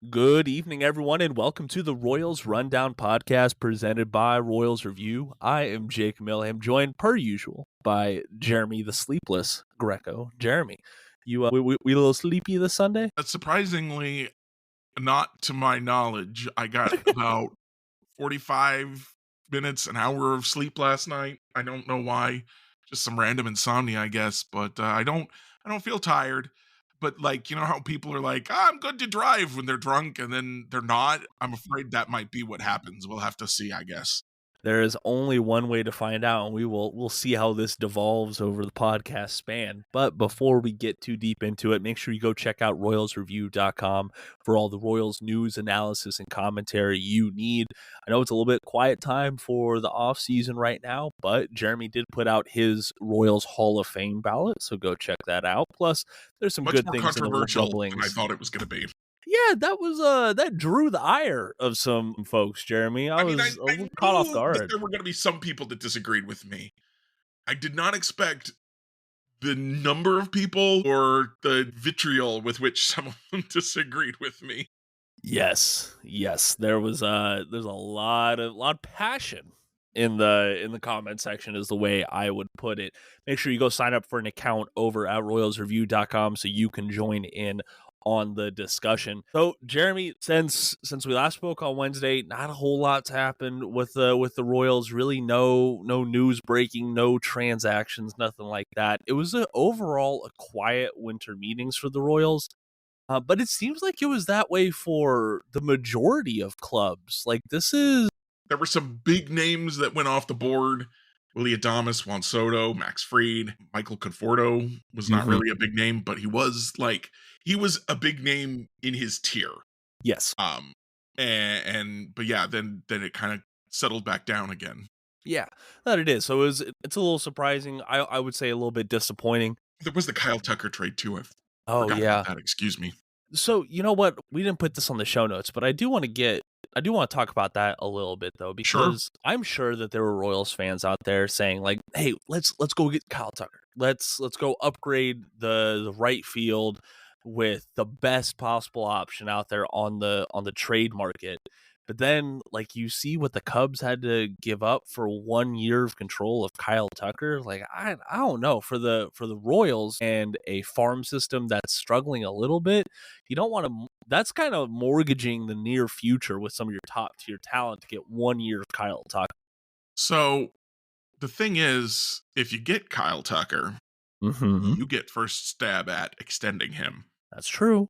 Good evening, everyone, and welcome to the Royals Rundown podcast presented by Royals Review. I am Jake Milham, joined per usual by Jeremy the Sleepless Greco. Jeremy, we a little sleepy this Sunday? Surprisingly, not to my knowledge. I got about 45 minutes, an hour of sleep last night. I don't know why. Just some random insomnia, I guess. But I don't feel tired. But like, you know how people are like, I'm good to drive when they're drunk and then they're not. I'm afraid that might be what happens. We'll have to see, I guess. There is only one way to find out, and we'll see how this devolves over the podcast span. But before we get too deep into it, make sure you go check out royalsreview.com for all the Royals news, analysis, and commentary you need. I know it's a little bit quiet time for the off season right now, but Jeremy did put out his Royals Hall of Fame ballot, so go check that out. Plus, there's some Much good more things in the controversial than I rumblings. thought it was going to be. Yeah, that drew the ire of some folks, Jeremy. I was a I little caught off knew that guard. there were going to be some people that disagreed with me. I did not expect the number of people or the vitriol with which some of them disagreed with me. Yes. There's a lot of passion in the comment section is the way I would put it. Make sure you go sign up for an account over at royalsreview.com so you can join in on the discussion. So, Jeremy, since we last spoke on Wednesday, not a whole lot's happened with the Royals. Really, no news breaking, no transactions, nothing like that. It was overall a quiet winter meetings for the Royals. But it seems like it was that way for the majority of clubs. Like, There were some big names that went off the board. Willie Adames, Juan Soto, Max Fried, Michael Conforto was not really a big name, but he was a big name in his tier. Yes. But yeah, then it kind of settled back down again. Yeah, that it is. So it's a little surprising. I would say a little bit disappointing. There was the Kyle Tucker trade too. I Oh forgot yeah. about that. Excuse me. So you know what? We didn't put this on the show notes, but I do want to talk about that a little bit though, because I'm sure that there were Royals fans out there saying like, "Hey, let's go get Kyle Tucker. Let's go upgrade the right field with the best possible option out there on the trade market." But then, like, you see what the Cubs had to give up for 1 year of control of Kyle Tucker. Like, I don't know, for the Royals and a farm system that's struggling a little bit, you don't want to. That's kind of mortgaging the near future with some of your top tier talent to get 1 year of Kyle Tucker. So the thing is, if you get Kyle Tucker, you get first stab at extending him. That's true.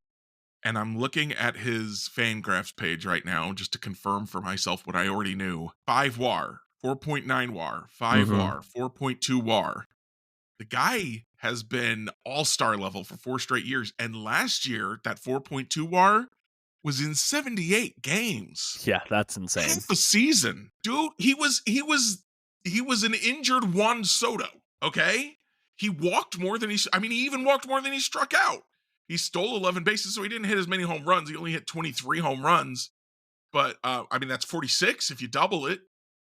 And I'm looking at his Fangraphs page right now just to confirm for myself what I already knew. 5 WAR, 4.9 WAR, 5 WAR, 4.2 WAR. The guy has been all-star level for 4 straight years. And last year, that 4.2 WAR was in 78 games. Yeah, that's insane. Half a season. Dude, he was an injured Juan Soto, okay? He walked more than he even walked more than he struck out. He stole 11 bases, so he didn't hit as many home runs. He only hit 23 home runs. But, that's 46 if you double it.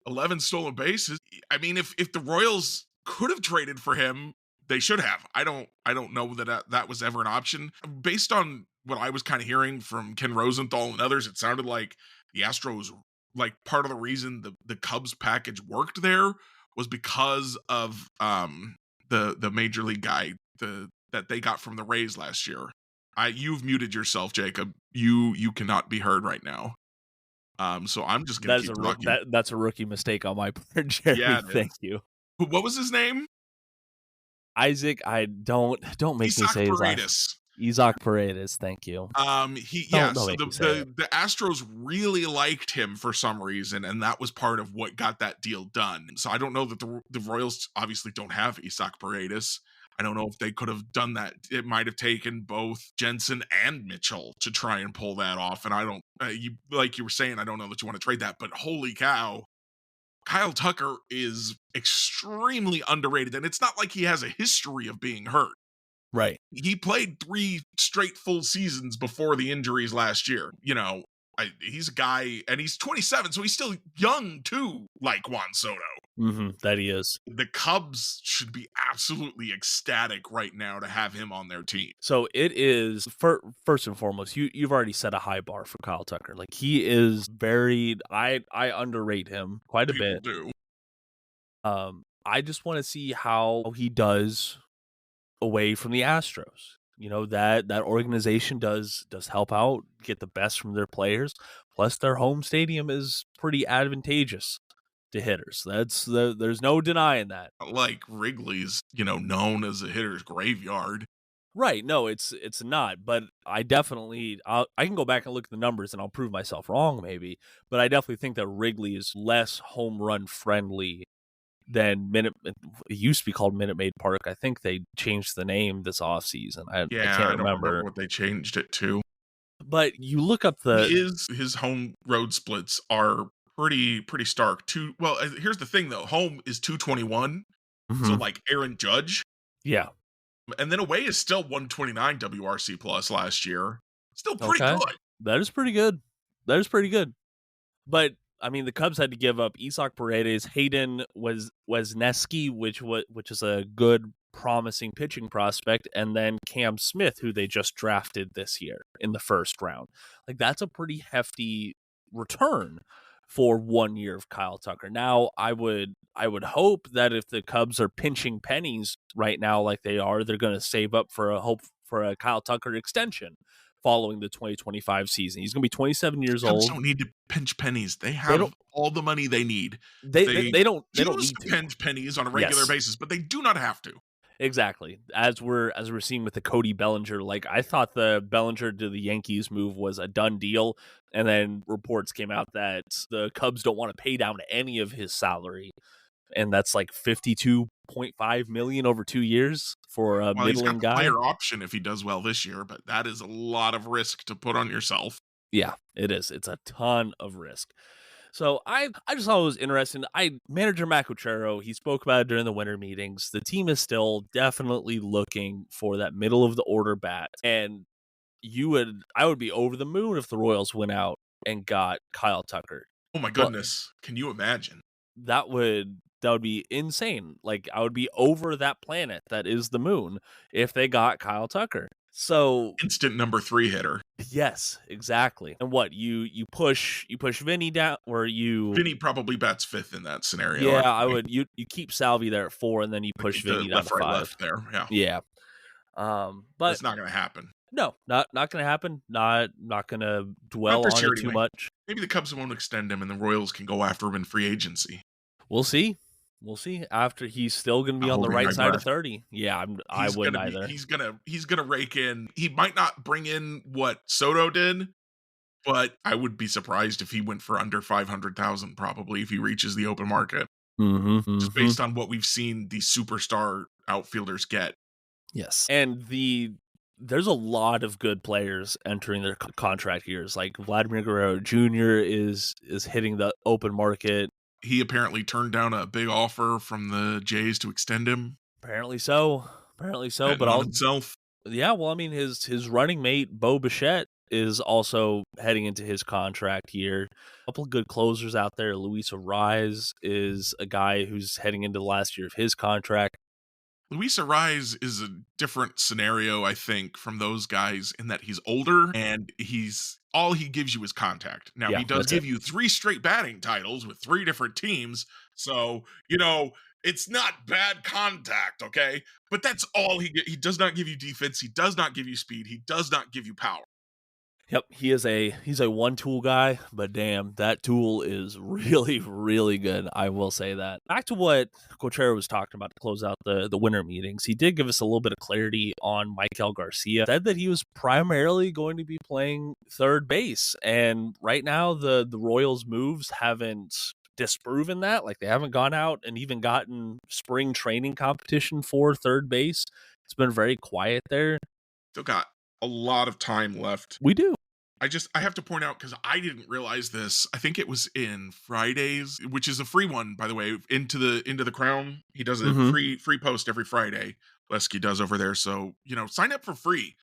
11 stolen bases. I mean, if the Royals could have traded for him, they should have. I don't know that was ever an option. Based on what I was kind of hearing from Ken Rosenthal and others, it sounded like the Astros, like, part of the reason the Cubs package worked there was because of the major league guy, that they got from the Rays last year. You've muted yourself, Jacob. You cannot be heard right now. So I'm just gonna keep talking. That's a rookie mistake on my part, Jeremy. Yeah, thank you. What was his name? Isaac. I don't make me say his last. Isaac Paredes. Thank you. The Astros really liked him for some reason, and that was part of what got that deal done. So I don't know that the Royals obviously don't have Isaac Paredes. I don't know if they could have done that. It might have taken both Jensen and Mitchell to try and pull that off. And I don't, like you were saying, I don't know that you want to trade that, but holy cow, Kyle Tucker is extremely underrated. And it's not like he has a history of being hurt. Right. He played 3 straight full seasons before the injuries last year. You know, he's a guy, and he's 27, so he's still young too, like Juan Soto. That he is. The Cubs should be absolutely ecstatic right now to have him on their team. So it is first and foremost, you've already set a high bar for Kyle Tucker. Like he is very I underrate him quite a People bit. do. I just want to see how he does away from the Astros. You know, that organization does help out, get the best from their players. Plus their home stadium is pretty advantageous to hitters. There's no denying that. Like Wrigley's, known as a hitter's graveyard. Right. No, it's not. But I can go back and look at the numbers and I'll prove myself wrong maybe. But I definitely think that Wrigley is less home run friendly than it used to be called Minute Maid Park. I think they changed the name this offseason. I can't I don't remember what they changed it to. But you look up his home road splits are pretty stark. Here's the thing though. Home is 221. So like Aaron Judge. Yeah. And then away is still 129 WRC plus last year. Still pretty good. That is pretty good. But I mean, the Cubs had to give up Isak Paredes, Hayden Wesneski, which is a good, promising pitching prospect, and then Cam Smith, who they just drafted this year in the first round. Like that's a pretty hefty return for 1 year of Kyle Tucker. Now, I would hope that if the Cubs are pinching pennies right now, like they are, they're going to save up for a Kyle Tucker extension following the 2025 season. He's going to be 27 years old. Cubs don't need to pinch pennies. They have all the money they need. They don't need to pinch pennies on a regular basis, but they do not have to. Exactly. As we're seeing with the Cody Bellinger, like I thought the Bellinger to the Yankees move was a done deal, and then reports came out that the Cubs don't want to pay down any of his salary, and that's like $52.5 million over 2 years for a middling guy. Player option if he does well this year, but that is a lot of risk to put on yourself. Yeah, it is. It's a ton of risk. So I just thought it was interesting. Manager Matt Quatraro, he spoke about it during the winter meetings. The team is still definitely looking for that middle of the order bat, and I would be over the moon if the Royals went out and got Kyle Tucker. Oh my goodness. Can you imagine? That would be insane. Like I would be over that planet that is the moon if they got Kyle Tucker. So instant number 3 hitter. Yes, exactly. And what you push Vinny down, or Vinny probably bats 5th in that scenario. Yeah, I would. You keep Salvi there at 4, and then you push Vinny down to 5. Left there. Yeah. Yeah. But it's not going to happen. No, not going to happen. Not going to dwell on it too much. Maybe the Cubs won't extend him, and the Royals can go after him in free agency. We'll see. After he's still going to be on the right side of 30. Yeah, I wouldn't either. He's gonna rake in. He might not bring in what Soto did, but I would be surprised if he went for under 500,000. Probably if he reaches the open market, just based on what we've seen these superstar outfielders get. Yes, and there's a lot of good players entering their contract years. Like Vladimir Guerrero Jr. is hitting the open market. He apparently turned down a big offer from the Jays to extend him. Apparently so. But himself. Yeah, well, I mean, his running mate Bo Bichette is also heading into his contract year. A couple of good closers out there. Luis Arraez is a guy who's heading into the last year of his contract. Luis Arraez is a different scenario, I think, from those guys in that he's older and all he gives you is contact. Now, he does give you 3 straight batting titles with 3 different teams. So, it's not bad contact, okay? But that's all he does not give you defense. He does not give you speed. He does not give you power. Yep, he's a one-tool guy, but damn, that tool is really, really good. I will say that. Back to what Quatraro was talking about to close out the winter meetings, he did give us a little bit of clarity on Maikel Garcia. Said that he was primarily going to be playing third base, and right now the Royals' moves haven't disproven that. Like they haven't gone out and even gotten spring training competition for third base. It's been very quiet there. Still got a lot of time left. We do. I have to point out, because I didn't realize this. I think it was in Fridays, which is a free one, by the way, into the Crown. He does a free post every Friday. Lesky does over there. So, sign up for free,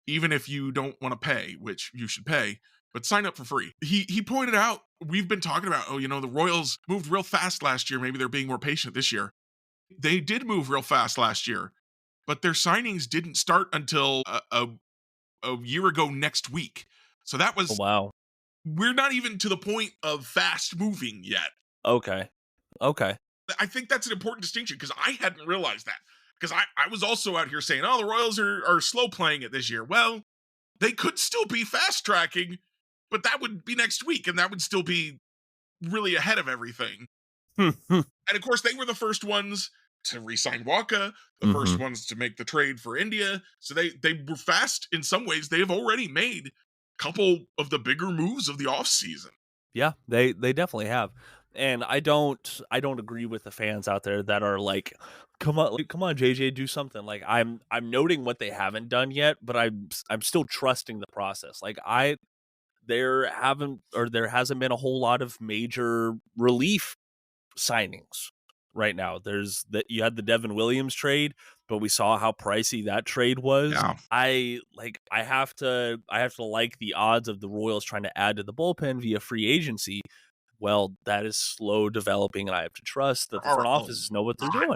even if you don't want to pay, which you should pay. but sign up for free. He pointed out, we've been talking about, oh, the Royals moved real fast last year. Maybe they're being more patient this year. They did move real fast last year, but their signings didn't start until a year ago next week. So that Oh, was, wow. we're not even to the point of fast moving yet. Okay. I think that's an important distinction because I hadn't realized that. Because I was also out here saying, oh, the Royals are slow playing it this year. Well, they could still be fast tracking, but that would be next week, and that would still be really ahead of everything. Mm-hmm. And of course, they were the first ones to re-sign Waka, the first ones to make the trade for India. So they were fast in some ways. They have already made a couple of the bigger moves of the offseason. Yeah, they definitely have. And I don't agree with the fans out there that are like, come on, JJ, do something. Like I'm noting what they haven't done yet, but I'm still trusting the process. Like there hasn't been a whole lot of major relief signings right now. You had the Devin Williams trade, but we saw how pricey that trade was. Yeah. I have to like the odds of the Royals trying to add to the bullpen via free agency. Well, that is slow developing, and I have to trust that the front offices know what they're doing.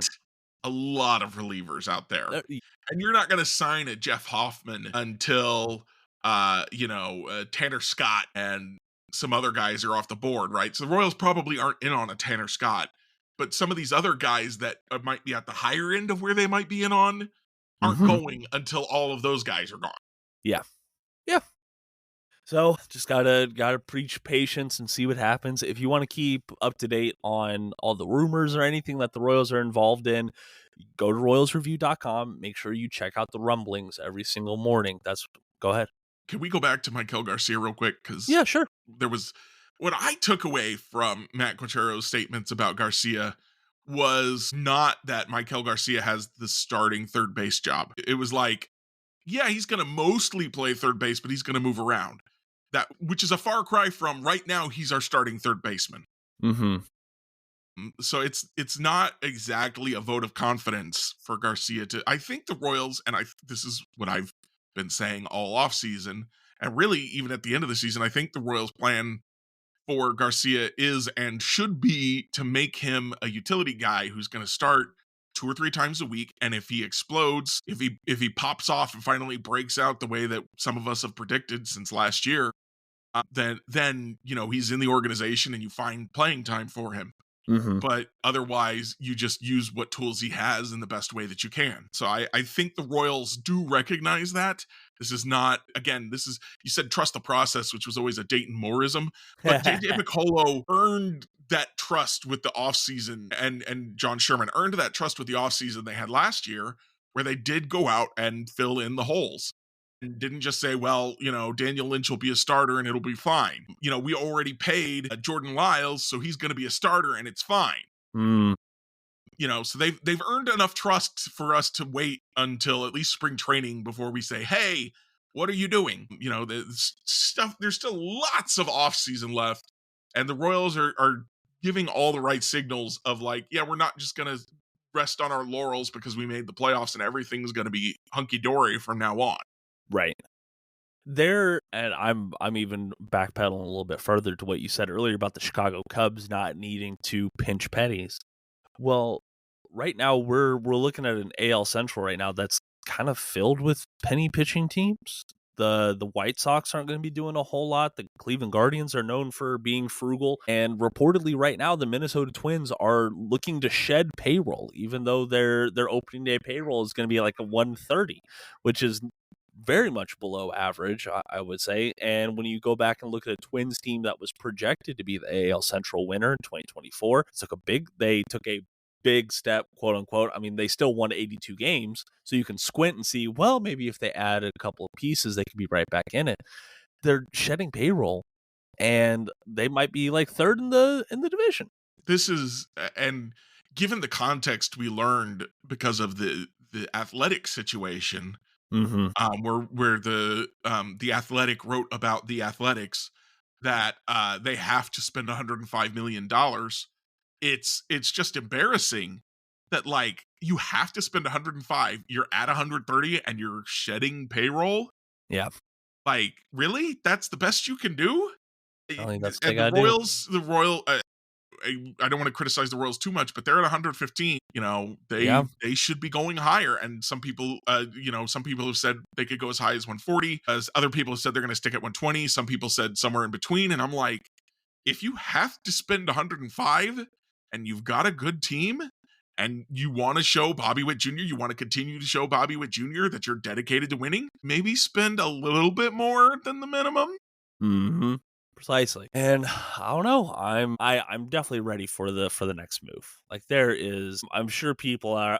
A lot of relievers out there. Uh, And you're not going to sign a Jeff Hoffman until Tanner Scott and some other guys are off the board, right? So the Royals probably aren't in on a Tanner Scott, but some of these other guys that might be at the higher end of where they might be in on aren't going until all of those guys are gone. Yeah. So just gotta preach patience and see what happens. If you want to keep up to date on all the rumors or anything that the Royals are involved in, go to royalsreview.com. Make sure you check out the rumblings every single morning. Go ahead. Can we go back to Maikel Garcia real quick? Because Yeah, sure. there was, what I took away from Matt Quattro's statements about Garcia was not that Maikel Garcia has the starting third base job. It was like, yeah, he's going to mostly play third base, but he's going to move around. Which is a far cry from right now he's our starting third baseman. So it's not exactly a vote of confidence for Garcia to. I think the Royals, and this is what I've been saying all offseason, and really even at the end of the season, I think the Royals' plan for Garcia is and should be to make him a utility guy who's going to start 2 or 3 times a week. And if he explodes, if he pops off and finally breaks out the way that some of us have predicted since last year, then he's in the organization and you find playing time for him. But otherwise, you just use what tools he has in the best way that you can. So I think the Royals do recognize that. This is not, again, you said trust the process, which was always a Dayton Mooreism. But JJ Piccolo earned that trust with the offseason, and John Sherman earned that trust with the offseason they had last year, where they did go out and fill in the holes. And didn't just say, well, Daniel Lynch will be a starter and it'll be fine. We already paid Jordan Lyles, so he's going to be a starter and it's fine. So they've earned enough trust for us to wait until at least spring training before we say, hey, what are you doing? There's still lots of offseason left. And the Royals are giving all the right signals of like, yeah, we're not just going to rest on our laurels because we made the playoffs and everything's going to be hunky-dory from now on. Right. And I'm even backpedaling a little bit further to what you said earlier about the Chicago Cubs not needing to pinch pennies. Well, right now we're looking at an AL Central right now that's kind of filled with penny pitching teams. The White Sox aren't going to be doing a whole lot. The Cleveland Guardians are known for being frugal, and reportedly right now the Minnesota Twins are looking to shed payroll, even though their opening day payroll is going to be like a 130, which is very much below average, I would say. And when you go back and look at a Twins team that was projected to be the AL Central winner in 2024, they took a big step, quote unquote. I mean, they still won 82 games, so you can squint and see, well, maybe if they added a couple of pieces, they could be right back in it. They're shedding payroll, and they might be like third in the division. This is, and given the context we learned because of the athletic situation, where the Athletic wrote about the Athletics that they have to spend $105 million. It's just embarrassing that like you have to spend 105, you're at 130 and you're shedding payroll. Yeah. Like, really? That's the best you can do? I think that's what they And the gotta do. Royals, I don't want to criticize the Royals too much, but they're at 115. Yeah. They should be going higher. And some people have said they could go as high as 140. As other people have said they're going to stick at 120. Some people said somewhere in between. And I'm like, if you have to spend 105 and you've got a good team and you want to show Bobby Witt Jr., you want to continue to show Bobby Witt Jr. that you're dedicated to winning, maybe spend a little bit more than the minimum. Mm-hmm. Precisely. And I don't know. I'm definitely ready for the next move. Like I'm sure people are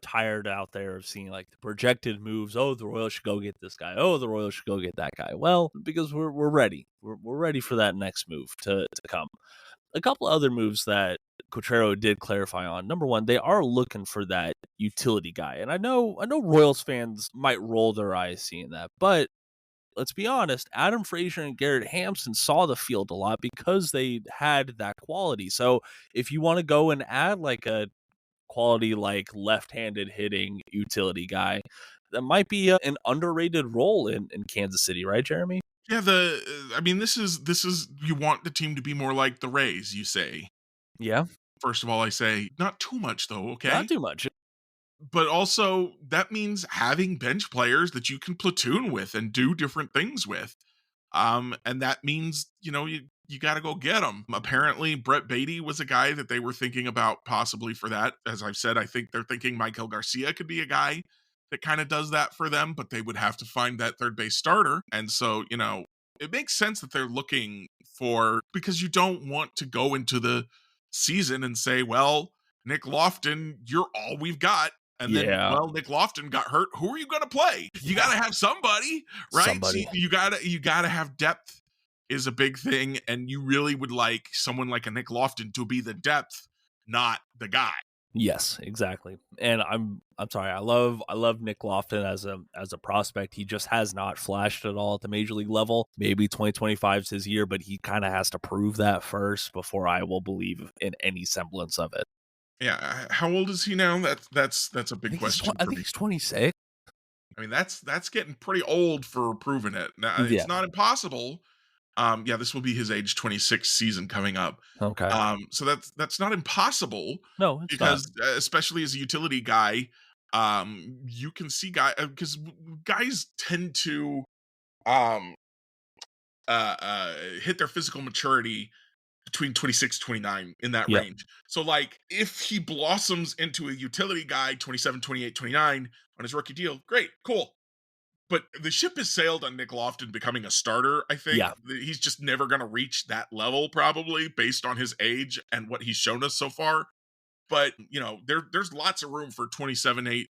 tired out there of seeing like the projected moves. Oh, the Royals should go get this guy. Oh, the Royals should go get that guy. Well, because we're ready. We're ready for that next move to come. A couple other moves that Cotrero did clarify on. Number one, they are looking for that utility guy. And I know Royals fans might roll their eyes seeing that, but let's be honest, Adam Frazier and Garrett Hampson saw the field a lot because they had that quality. So if you want to go and add like a quality, like left-handed hitting utility guy, that might be an underrated role in Kansas City, right, Jeremy? Yeah, this is you want the team to be more like the Rays, you say. Yeah, First of all, I say not too much though, not okay? too much. But also that means having bench players that you can platoon with and do different things with. And that means, you got to go get them. Apparently, Brett Beatty was a guy that they were thinking about possibly for that. As I've said, I think they're thinking Maikel Garcia could be a guy that kind of does that for them, but they would have to find that third base starter. And so, it makes sense that they're looking for, because you don't want to go into the season and say, well, Nick Loftin, you're all we've got. And then, Yeah, well, Nick Loftin got hurt. Who are you going to play? You got to have somebody, right? So somebody. you gotta have depth is a big thing, and you really would like someone like a Nick Loftin to be the depth, not the guy. Yes, exactly. And I'm sorry. I love Nick Loftin as a prospect. He just has not flashed at all at the major league level. Maybe 2025 is his year, but he kind of has to prove that first before I will believe in any semblance of it. Yeah, how old is he now? That's a big question I for think me. he's 26. I mean, that's getting pretty old for proving it. Now, Yeah. it's not impossible. Yeah, this will be his age 26 season coming up. Okay. So that's not impossible, No, it's not. because especially as a utility guy, you can see because guys tend to um hit their physical maturity between 26 29 in that Yeah. range. So like if he blossoms into a utility guy 27, 28, 29 on his rookie deal, great, cool. But the ship has sailed on Nick Loftin becoming a starter. I think Yeah. he's just never going to reach that level, probably based on his age and what he's shown us so far. But there's lots of room for 28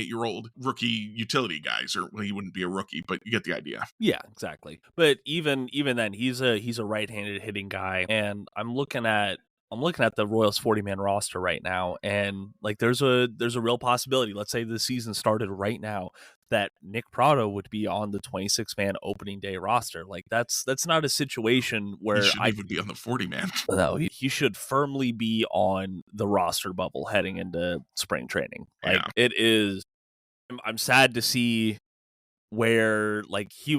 year old rookie utility guys, or well, he wouldn't be a rookie, but you get the idea. Yeah, exactly. But even then, he's a right-handed hitting guy, and I'm looking at the Royals 40-man roster right now, and like there's a real possibility. Let's say the season started right now, that Nick Prado would be on the 26-man opening day roster. Like that's not a situation He where shouldn't even be on the 40 man. no, he should firmly be on the roster bubble heading into spring training. Like Yeah. it is. I'm sad to see where like he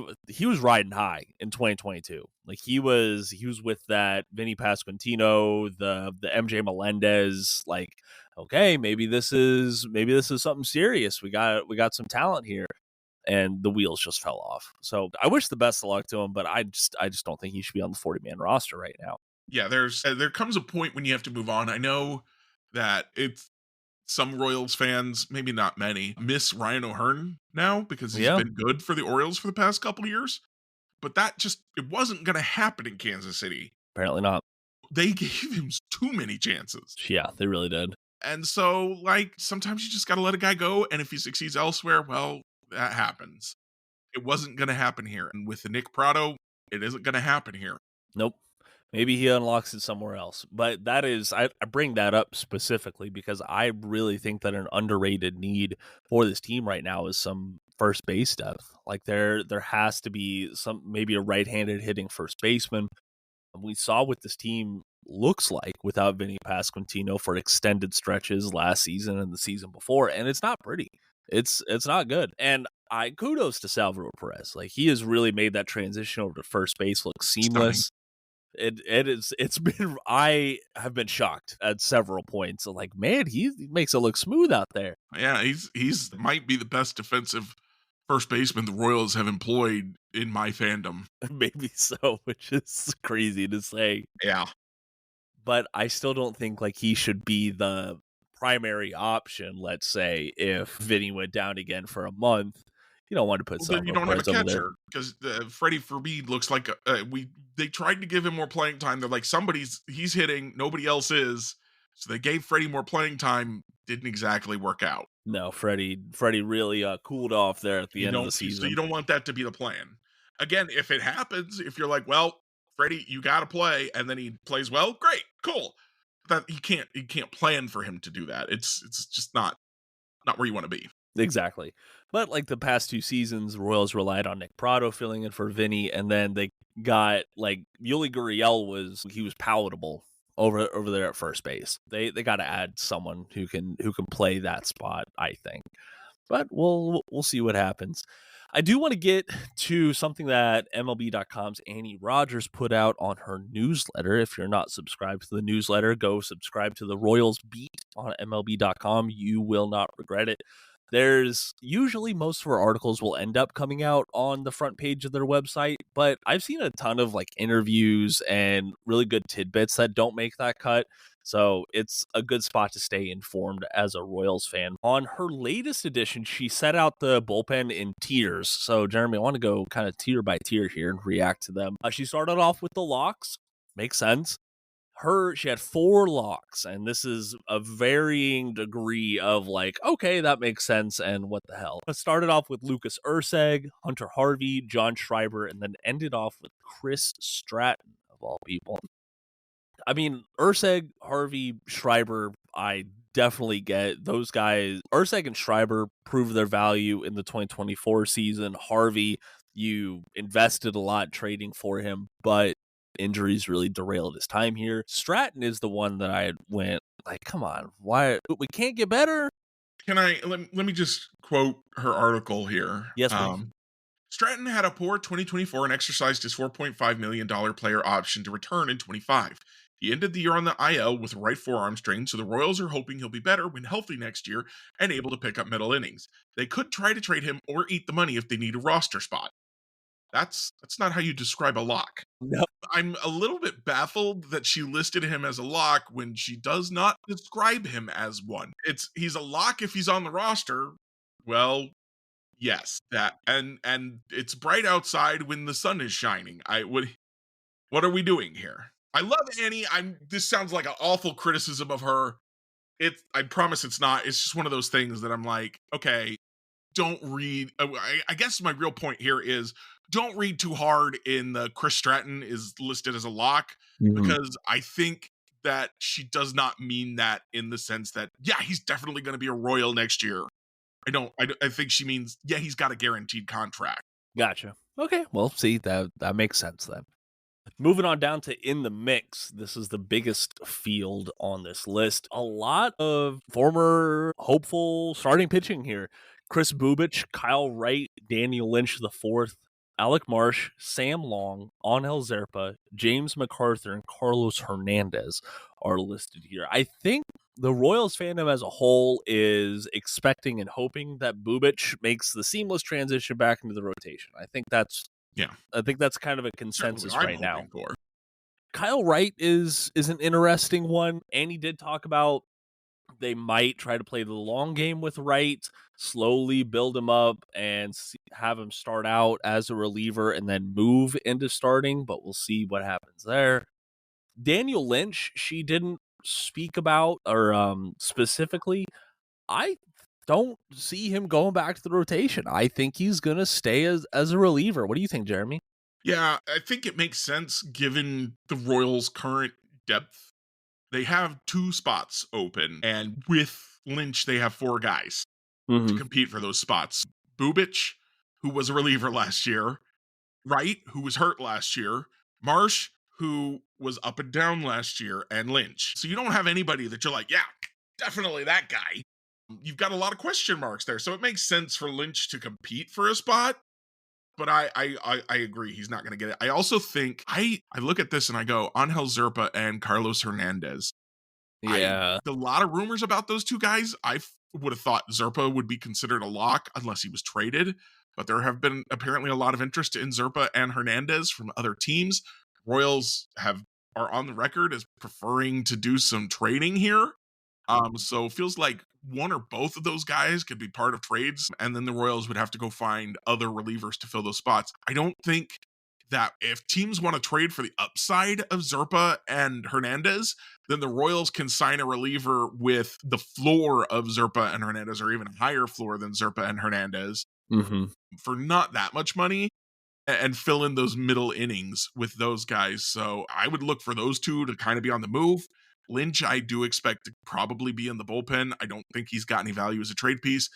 was riding high in 2022. Like he was with that Vinny Pasquantino, the MJ Melendez. Like, okay, maybe this is something serious. We got some talent here, and the wheels just fell off. So I wish the best of luck to him, but I just don't think he should be on the 40-man roster right now. Yeah, there comes a point when you have to move on. I know that it's some Royals fans, maybe not many, miss Ryan O'Hearn now because he's Yeah, been good for the Orioles for the past couple of years. But it wasn't going to happen in Kansas City. apparently not. They gave him too many chances. Yeah, they really did. And so, like, sometimes you just got to let a guy go. And if he succeeds elsewhere, well, that happens. It wasn't going to happen here. And with the Nick Prado, it isn't going to happen here. Nope. Maybe he unlocks it somewhere else. But that is, I bring that up specifically because I really think that an underrated need for this team right now is some first base depth. Like there has to be maybe a right-handed hitting first baseman. We saw what this team looks like without Vinny Pasquantino for extended stretches last season and the season before, and it's not pretty. It's not good. And I kudos to Salvador Perez. Like, he has really made that transition over to first base look Stunning. seamless. It's been I have been shocked at several points. Like, man, he makes it look smooth out there. Yeah, he's might be the best defensive first baseman the Royals have employed in my fandom. Maybe so, which is crazy to say. Yeah. But I still don't think like he should be the primary option, let's say, if Vinny went down again for a month. You don't want to put Well, then you Salvador don't have a Perez over there. catcher because Freddie for me looks like they tried to give him more playing time. They're like he's hitting, nobody else is, so they gave Freddie more playing time. Didn't exactly work out. No, Freddie really cooled off there at the end of the So season. you don't want that to be the plan. Again, if it happens, if you're like, well, Freddie, you got to play, and then he plays well, great, cool. That you can't plan for him to do that. It's just not where you want to be. Exactly. But like the past 2 seasons, the Royals relied on Nick Prado filling in for Vinny, and then they got like Yuli Gurriel was palatable over there at first base. They got to add someone who can play that spot, I think. But we'll see what happens. I do want to get to something that MLB.com's Annie Rogers put out on her newsletter. If you're not subscribed to the newsletter, go subscribe to the Royals Beat on MLB.com. You will not regret it. There's usually most of her articles will end up coming out on the front page of their website, but I've seen a ton of like interviews and really good tidbits that don't make that cut. So it's a good spot to stay informed as a Royals fan. On her latest edition, she set out the bullpen in tiers. So, Jeremy, I want to go kind of tier by tier here and react to them. She started off with the locks. Makes sense. She had 4 locks, and this is a varying degree of like, okay, that makes sense, and what the hell. It started off with Lucas Erceg, Hunter Harvey, John Schreiber, and then ended off with Chris Stratton, of all people. I mean, Erceg, Harvey, Schreiber, I definitely get those guys. Erceg and Schreiber proved their value in the 2024 season. Harvey, you invested a lot trading for him, but injuries really derailed his time here. Stratton is the one that I went like, come on, why we can't get better? Can I let me just quote her article here? Yes, please. Stratton had a poor 2024 and exercised his $4.5 million player option to return in 25. He ended the year on the IL with a right forearm strain, so the Royals are hoping he'll be better when healthy next year and able to pick up middle innings. They could try to trade him or eat the money if they need a roster spot. That's not how you describe a lock. No. I'm a little bit baffled that she listed him as a lock when she does not describe him as one. He's a lock if he's on the roster. Well, yes, that and it's bright outside when the sun is shining. What are we doing here? I love Annie. This sounds like an awful criticism of her. I promise it's not. It's just one of those things that I'm like, okay, don't read. I guess my real point here is don't read too hard in the Chris Stratton is listed as a lock, because I think that she does not mean that in the sense that, yeah, he's definitely going to be a Royal next year. I think she means, yeah, he's got a guaranteed contract. Gotcha. Okay, well, see, that makes sense then. Moving on down to in the mix, this is the biggest field on this list. A lot of former hopeful starting pitching here. Chris Bubich, Kyle Wright, Daniel Lynch IV, Alec Marsh, Sam Long, Angel Zerpa, James MacArthur, and Carlos Hernandez are listed here. I think the Royals fandom as a whole is expecting and hoping that Bubich makes the seamless transition back into the rotation. I think that's kind of a consensus right now. Kyle Wright is an interesting one. Annie did talk about they might try to play the long game with Wright, slowly build him up and have him start out as a reliever and then move into starting, but we'll see what happens there. Daniel Lynch, she didn't speak about or specifically. I don't see him going back to the rotation. I think he's going to stay as a reliever. What do you think, Jeremy? Yeah, I think it makes sense given the Royals' current depth. They have 2 spots open, and with Lynch, they have 4 guys to compete for those spots. Bubich, who was a reliever last year, Wright, who was hurt last year, Marsh, who was up and down last year, and Lynch. So you don't have anybody that you're like, yeah, definitely that guy. You've got a lot of question marks there, so it makes sense for Lynch to compete for a spot. But I agree he's not going to get it. I also think I look at this and I go Angel Zerpa and Carlos Hernandez. Yeah. A lot of rumors about those two guys. I would have thought Zerpa would be considered a lock unless he was traded, but there have been apparently a lot of interest in Zerpa and Hernandez from other teams. Royals are on the record as preferring to do some trading here. So it feels like one or both of those guys could be part of trades, and then the Royals would have to go find other relievers to fill those spots. I don't think that if teams want to trade for the upside of Zerpa and Hernandez, then the Royals can sign a reliever with the floor of Zerpa and Hernandez, or even higher floor than Zerpa and Hernandez, for not that much money, and fill in those middle innings with those guys. So I would look for those two to kind of be on the move. Lynch, I do expect to probably be in the bullpen. I don't think he's got any value as a trade piece.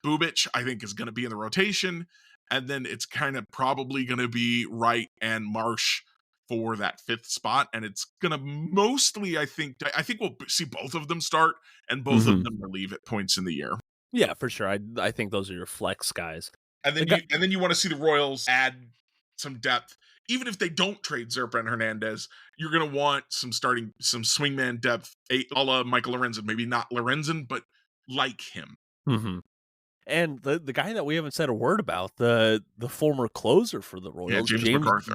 Bubic, I think, is going to be in the rotation. And then it's kind of probably going to be Wright and Marsh for that fifth spot. And it's going to mostly, I think we'll see both of them start and both of them relieve at points in the year. Yeah, for sure. I think those are your flex guys. And then you want to see the Royals add some depth. Even if they don't trade Zerpa and Hernandez, you're going to want some swingman depth, a la Maikel Lorenzen. Maybe not Lorenzen, but like him. And the guy that we haven't said a word about, the former closer for the Royals,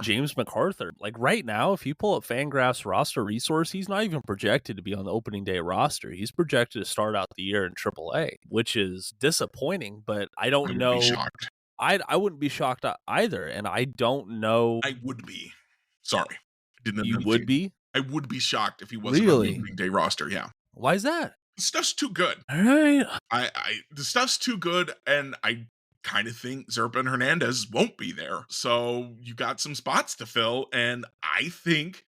James MacArthur. Like right now, if you pull up Fangraph's roster resource, he's not even projected to be on the opening day roster. He's projected to start out the year in AAA, which is disappointing, but I don't know. Shocked. I wouldn't be shocked either, and I don't know. I would be. Sorry. You would be? I would be shocked if he wasn't on the opening day roster, yeah. Why is that? The stuff's too good. All right. The stuff's too good, and I kind of think Zerpa and Hernandez won't be there. So you got some spots to fill, and I think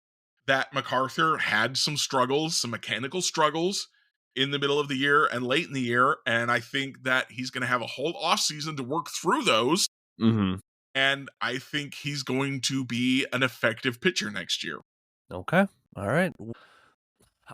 that MacArthur had some struggles, some mechanical struggles in the middle of the year and late in the year, and I think that he's going to have a whole offseason to work through those. And I think he's going to be an effective pitcher next year. Okay. All right.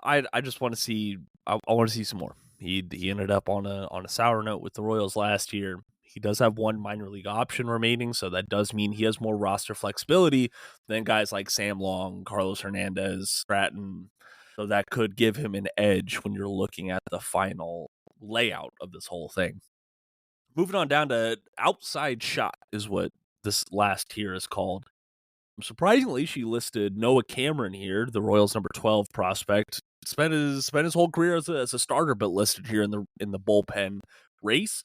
I just want to see. I want to see some more. He ended up on a sour note with the Royals last year. He does have one minor league option remaining, so that does mean he has more roster flexibility than guys like Sam Long, Carlos Hernandez, Stratton. So that could give him an edge when you're looking at the final layout of this whole thing. Moving on down to outside shot is what this last tier is called. Surprisingly, she listed Noah Cameron here, the Royals' number 12 prospect. Spent his whole career as a starter, but listed here in the bullpen race.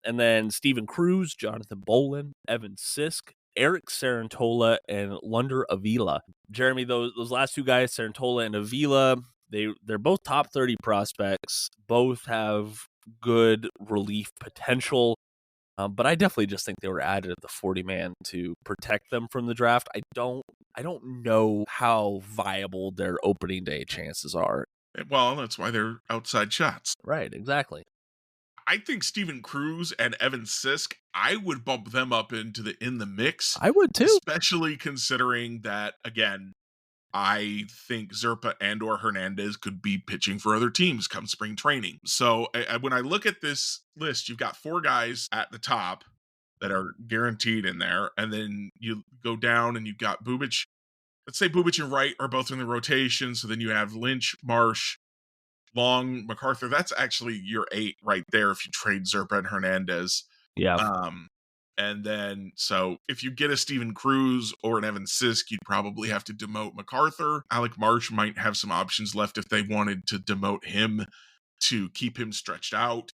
And then Steven Cruz, Jonathan Bolin, Evan Sisk, Eric Sarantola, and Lunder Avila. Jeremy, those last two guys, Sarantola and Avila, they're both top 30 prospects. Both have good relief potential. But I definitely just think they were added at the 40-man to protect them from the draft. I don't know how viable their opening day chances are. Well, that's why they're outside shots. Right, exactly. I think Steven Cruz and Evan Sisk, I would bump them up in the mix. I would too. Especially considering that, again, I think Zerpa and or Hernandez could be pitching for other teams come spring training. So when I look at this list, you've got 4 guys at the top that are guaranteed in there. And then you go down and you've got Bubic. Let's say Bubic and Wright are both in the rotation. So then you have Lynch, Marsh, Long, MacArthur. That's actually your 8 right there if you trade Zerpa and Hernandez. Yeah. And then, so if you get a Steven Cruz or an Evan Sisk, you'd probably have to demote MacArthur. Alec Marsh might have some options left if they wanted to demote him to keep him stretched out.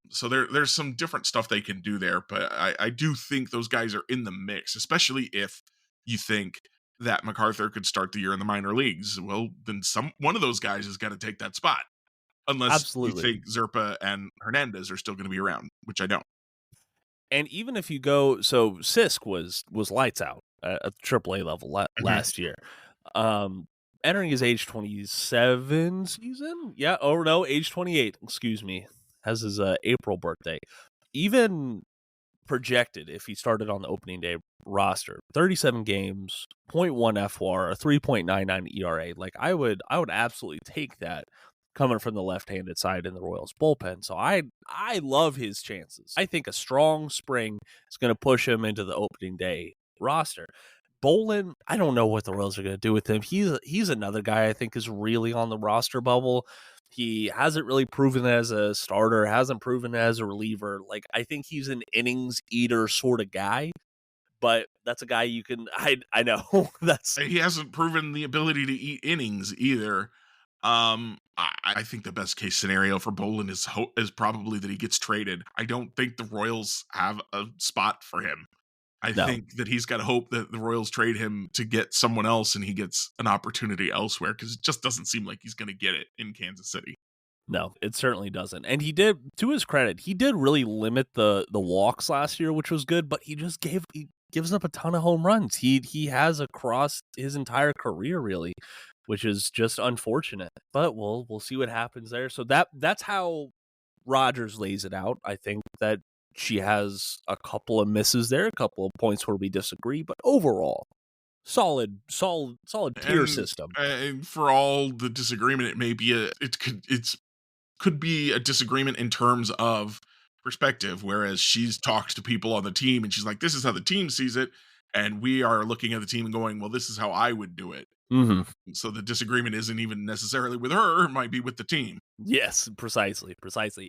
So there's some different stuff they can do there. But I do think those guys are in the mix, especially if you think that MacArthur could start the year in the minor leagues. Well, then one of those guys is going to take that spot. Unless you think Zerpa and Hernandez are still going to be around, which I don't. And even if you go, so Sisk was lights out at AAA level last year. Entering his age 27 season? Yeah, age 28, excuse me. Has his April birthday. Even projected, if he started on the opening day roster, 37 games, 0.1 FWAR, a 3.99 ERA. Like I would absolutely take that. coming from the left-handed side in the Royals bullpen. So I love his chances. I think a strong spring is going to push him into the opening day roster. Bolin, I don't know what the Royals are going to do with him. He's another guy I think is really on the roster bubble. He hasn't really proven as a starter, hasn't proven as a reliever. Like, I think he's an innings eater sort of guy, but that's a guy you can, I know that's. He hasn't proven the ability to eat innings either. I think the best case scenario for Bolin is probably that he gets traded. I don't think the Royals have a spot for him. I think that he's got to hope that the Royals trade him to get someone else and he gets an opportunity elsewhere, because it just doesn't seem like he's going to get it in Kansas City. No, it certainly doesn't. And he did, to his credit, he did really limit the walks last year, which was good, but he gives up a ton of home runs. He has across his entire career, really, which is just unfortunate. But we'll see what happens there. So that's how Rogers lays it out. I think that she has a couple of misses there, a couple of points where we disagree, but overall, solid tier system. And for all the disagreement, it may be could be a disagreement in terms of perspective, whereas she's talked to people on the team and she's like, this is how the team sees it, and we are looking at the team and going, well, this is how I would do it. So the disagreement isn't even necessarily with her, it might be with the team. Yes, precisely.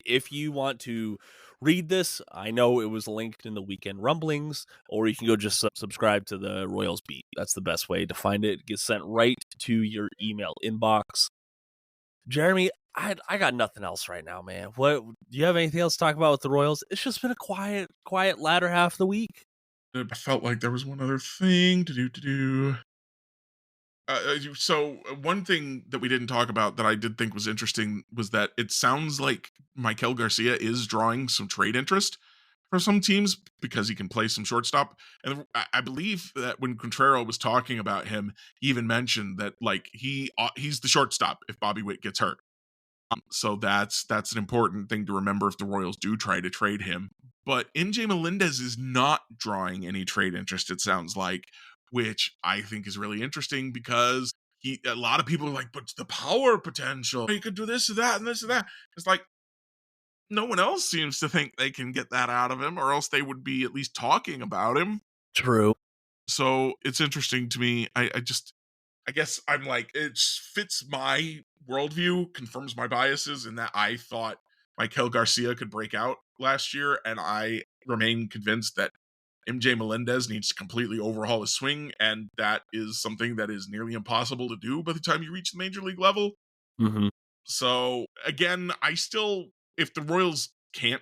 If you want to read this, I know it was linked in the Weekend Rumblings, or you can go just subscribe to the Royals Beat. That's the best way to find it. It gets sent right to your email inbox. Jeremy, I got nothing else right now, man. What, do you have anything else to talk about with the Royals? It's just been a quiet latter half of the week. I felt like there was one other thing to do. So one thing that we didn't talk about that I did think was interesting was that it sounds like Maikel Garcia is drawing some trade interest for some teams because he can play some shortstop. And I believe that when Contreras was talking about him, he even mentioned that like he's the shortstop if Bobby Witt gets hurt. So that's an important thing to remember if the Royals do try to trade him. But MJ Melendez is not drawing any trade interest, it sounds like, which I think is really interesting because a lot of people are like, but the power potential, he could do this or that and this or that. It's like, no one else seems to think they can get that out of him, or else they would be at least talking about him. True. So it's interesting to me. I guess I'm like, it fits my worldview, confirms my biases in that I thought Maikel Garcia could break out last year, and I remain convinced that MJ Melendez needs to completely overhaul his swing, and that is something that is nearly impossible to do by the time you reach the major league level. So again, if the Royals can't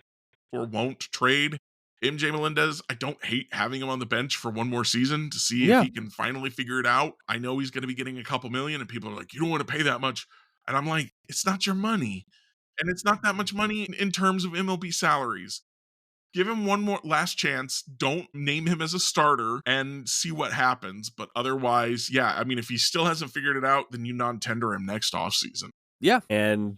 or won't trade MJ Melendez, I don't hate having him on the bench for one more season to see if he can finally figure it out. I know he's going to be getting a couple million, and people are like, you don't want to pay that much. And I'm like, it's not your money. And it's not that much money in terms of MLB salaries. Give him one more last chance. Don't name him as a starter and see what happens. But otherwise, yeah, I mean, if he still hasn't figured it out, then you non-tender him next offseason. Yeah. And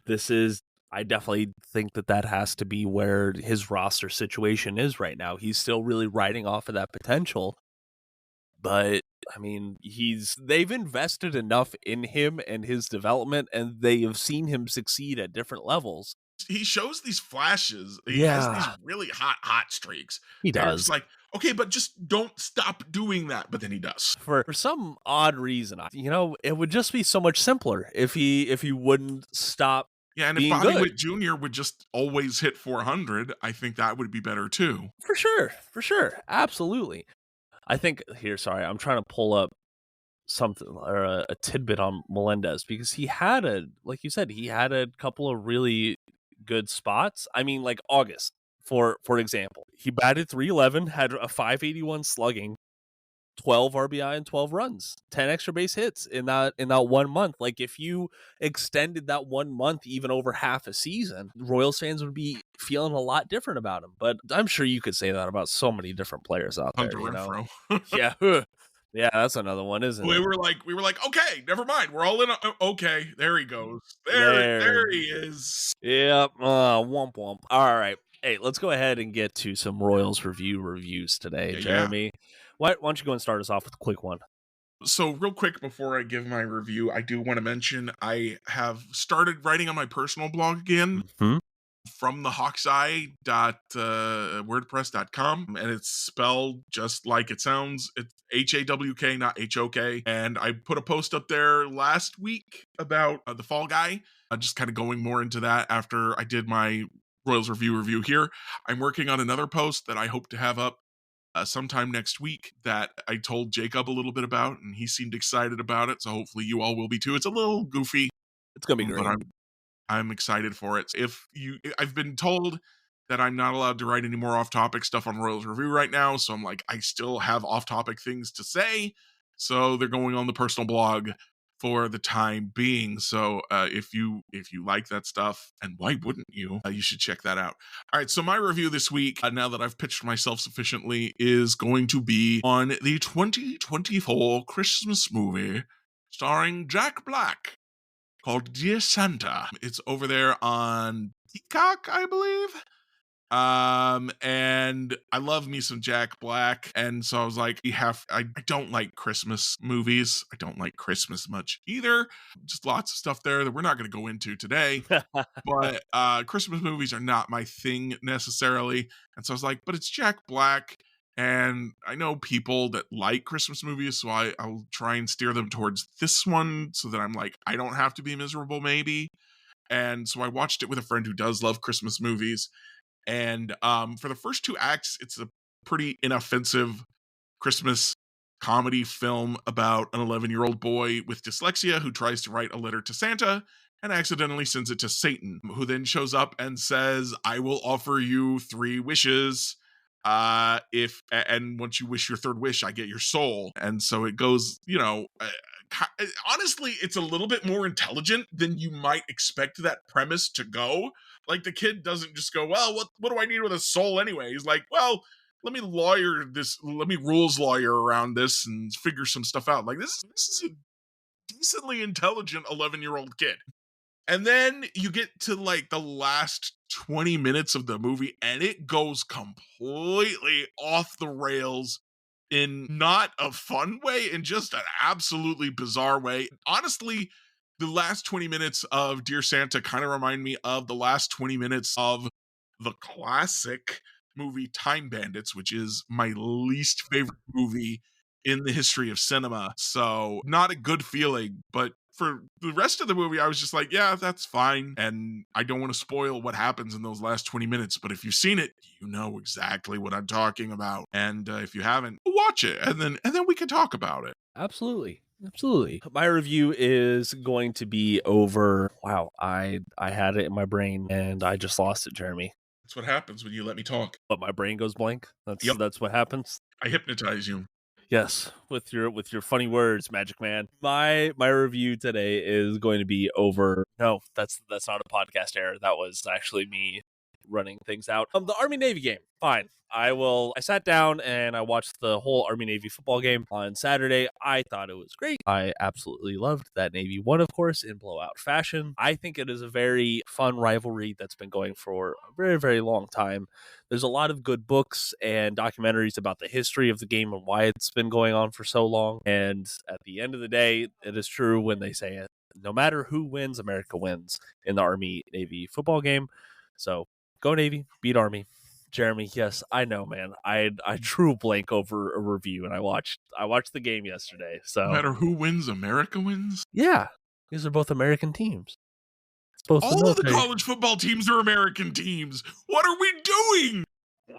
I definitely think that has to be where his roster situation is right now. He's still really riding off of that potential. But I mean, they've invested enough in him and his development, and they have seen him succeed at different levels. He shows these flashes. He has these really hot streaks. He does. It's like, okay, but just don't stop doing that. But then he does. For some odd reason, it would just be so much simpler if he wouldn't stop. Yeah, and if Bobby Witt Jr. would just always hit 400, I think that would be better too. For sure. Absolutely. I think I'm trying to pull up something or a tidbit on Melendez, because he had like you said, he had a couple of really good spots. I mean, like August, for example, he batted .311, had a .581 slugging, 12 RBI and 12 runs, 10 extra base hits in that 1 month. Like, if you extended that 1 month even over half a season, Royals fans would be feeling a lot different about him. But I'm sure you could say that about so many different players out there. Yeah. Yeah, that's another one, isn't it? We were like, okay, never mind. We're all in. Okay, there he goes. There he is. Yep. Womp womp. All right. Hey, let's go ahead and get to some Royals reviews today, Jeremy. Yeah. Why don't you go and start us off with a quick one? So, real quick before I give my review, I do want to mention I have started writing on my personal blog again Hmm. from the hawkseye.wordpress.com, and it's spelled just like it sounds. It's HAWK, not HOK. And I put a post up there last week about the Fall Guy, just kind of going more into that after I did my Royals review here. I'm working on another post that I hope to have up sometime next week that I told Jacob a little bit about, and he seemed excited about it. So hopefully you all will be too. It's a little goofy, It's gonna be but great. I'm excited for it. I've been told that I'm not allowed to write any more off-topic stuff on Royals Review right now, so I'm like, I still have off-topic things to say. So they're going on the personal blog for the time being. So if you like that stuff, and why wouldn't you? You should check that out. All right, so my review this week, now that I've pitched myself sufficiently, is going to be on the 2024 Christmas movie starring Jack Black called Dear Santa. It's over there on Peacock, I believe. And I love me some Jack Black, and so I was like, I don't like Christmas movies. I don't like Christmas much either. Just lots of stuff there that we're not going to go into today. But Christmas movies are not my thing necessarily. And so I was like, but it's Jack Black. And I know people that like Christmas movies, so I'll try and steer them towards this one so that I'm like, I don't have to be miserable, maybe. And so I watched it with a friend who does love Christmas movies. And for the first two acts, it's a pretty inoffensive Christmas comedy film about an 11-year-old boy with dyslexia who tries to write a letter to Santa and accidentally sends it to Satan, who then shows up and says, I will offer you 3 wishes. And once you wish your third wish, I get your soul. And so it goes, honestly, it's a little bit more intelligent than you might expect that premise to go. Like, the kid doesn't just go, well, what do I need with a soul anyway? He's like, well, let me rules lawyer around this and figure some stuff out. Like, this is a decently intelligent 11-year-old kid. And then you get to like the last 20 minutes of the movie and it goes completely off the rails in not a fun way, in just an absolutely bizarre way. Honestly, the last 20 minutes of Dear Santa kind of remind me of the last 20 minutes of the classic movie Time Bandits, which is my least favorite movie in the history of cinema. So, not a good feeling, but for the rest of the movie, I was just like, yeah, that's fine. And I don't want to spoil what happens in those last 20 minutes, but if you've seen it, you know exactly what I'm talking about. And if you haven't, watch it, and then we can talk about it. Absolutely. My review is going to be over. Wow, I had it in my brain and I just lost it, Jeremy. That's what happens when you let me talk. But my brain goes blank. Yep. That's what happens. I hypnotize you. Yes, with your funny words, Magic Man. My review today is going to be over. No, that's not a podcast error. That was actually me running things out. The Army Navy game. Fine. I sat down and I watched the whole Army Navy football game on Saturday. I thought it was great. I absolutely loved that Navy won, of course, in blowout fashion. I think it is a very fun rivalry that's been going for a very, very long time. There's a lot of good books and documentaries about the history of the game and why it's been going on for so long. And at the end of the day, it is true when they say it. No matter who wins, America wins in the Army Navy football game. So go Navy, beat Army. Jeremy, yes, I know, man. I drew a blank over a review, and I watched the game yesterday. So no matter who wins, America wins. Yeah, these are both American teams. It's both all of the college football teams are American teams. What are we doing?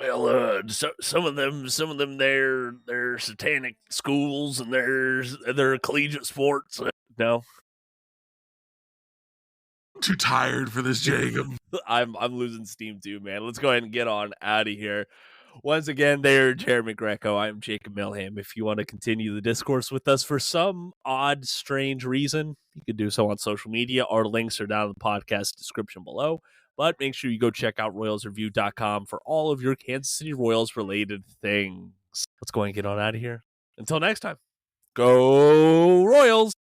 Well, some of them they're satanic schools, and they're collegiate sports. No, I'm too tired for this, Jacob. I'm losing steam too, man. Let's go ahead and get on out of here. Once again, they're Jeremy Greco. I'm Jacob Milham. If you want to continue the discourse with us for some odd, strange reason, you can do so on social media. Our links are down in the podcast description below. But make sure you go check out RoyalsReview.com for all of your Kansas City Royals related things. Let's go and get on out of here. Until next time, go Royals!